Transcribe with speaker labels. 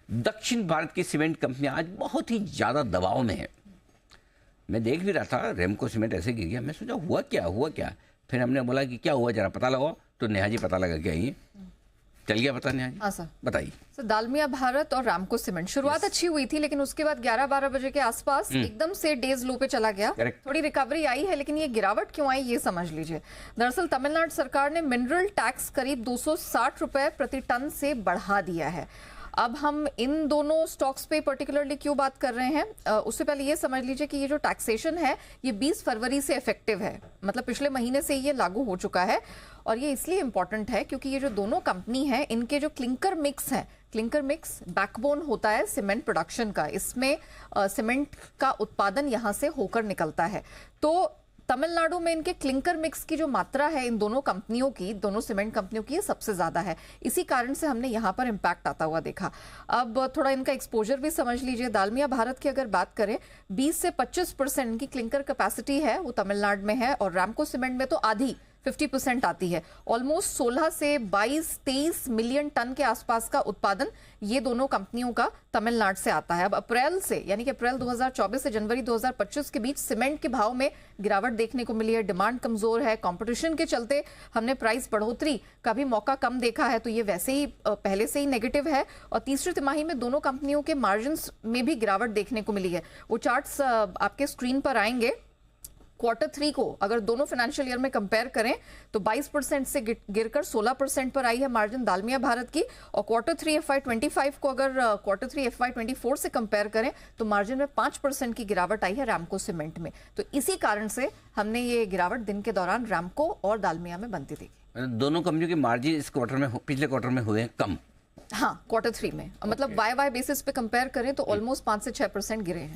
Speaker 1: दक्षिण भारत की सीमेंट कंपनियां आज बहुत ही ज़्यादा दबाव में है। मैं देख भी रहा था रेमको सीमेंट ऐसे गिर गया, मैं सोचा हुआ क्या। फिर हमने बोला कि क्या हुआ जरा पता लगाओ, तो नेहा जी पता लगा के आई। चल गया पता नेहा जी?
Speaker 2: हाँ सर,
Speaker 1: बताइए।
Speaker 2: सर दालमिया भारत और रामको सीमेंट शुरुआत अच्छी हुई थी, लेकिन उसके बाद 11-12 बजे के आसपास एकदम से डेज लो पे चला गया।
Speaker 1: Correct.
Speaker 2: थोड़ी रिकवरी आई है, लेकिन ये गिरावट क्यों आई ये समझ लीजिए। दरअसल तमिलनाडु सरकार ने मिनरल टैक्स करीब 260 रुपए प्रति टन से बढ़ा दिया है। अब हम इन दोनों स्टॉक्स पे पर्टिकुलरली क्यों बात कर रहे हैं, उससे पहले ये समझ लीजिए कि ये जो टैक्सेशन है ये 20 फरवरी से इफेक्टिव है, मतलब पिछले महीने से ये लागू हो चुका है। और ये इसलिए इंपॉर्टेंट है क्योंकि ये जो दोनों कंपनी है इनके जो क्लिंकर मिक्स है, क्लिंकर मिक्स बैकबोन होता है सीमेंट प्रोडक्शन का, इसमें सीमेंट का उत्पादन यहाँ से होकर निकलता है। तो तमिलनाडु में इनके क्लिंकर मिक्स की जो मात्रा है इन दोनों कंपनियों की, दोनों सीमेंट कंपनियों की, ये सबसे ज्यादा है। इसी कारण से हमने यहाँ पर इम्पैक्ट आता हुआ देखा। अब थोड़ा इनका एक्सपोजर भी समझ लीजिए। दालमिया भारत की अगर बात करें, 20 से 25% इनकी क्लिंकर कैपेसिटी है वो तमिलनाडु में है, और रामको सीमेंट में तो आधी 50% आती है। ऑलमोस्ट 16 से 22-23 मिलियन टन के आसपास का उत्पादन ये दोनों कंपनियों का तमिलनाडु से आता है। अब अप्रैल से, यानी कि अप्रैल 2024 से जनवरी 2025 के बीच सीमेंट के भाव में गिरावट देखने को मिली है। डिमांड कमजोर है, कंपटीशन के चलते हमने प्राइस बढ़ोतरी का भी मौका कम देखा है, तो ये वैसे ही पहले से ही नेगेटिव है। और तीसरी तिमाही में दोनों कंपनियों के मार्जिन्स में भी गिरावट देखने को मिली है। वो चार्ट्स आपके स्क्रीन पर आएंगे। Q3 को अगर दोनों फाइनेंशियल ईयर में कंपेयर करें तो 22% से गिरकर 16% पर आई है मार्जिन दालमिया भारत की, और Q3 FY25 को अगर Q3 FY24 से कंपेयर करें तो मार्जिन में 5% की गिरावट आई है रामको सीमेंट में। तो इसी कारण से हमने ये गिरावट दिन के दौरान रामको और दालमिया में बनती देखी।
Speaker 1: दोनों कंपनियों के मार्जिन इस क्वार्टर में पिछले क्वार्टर में हुए हैं कम।
Speaker 2: हाँ, Q3 में मतलब वाई बेसिस पे कंपेयर करें तो ऑलमोस्ट 5 से 6% गिरे हैं।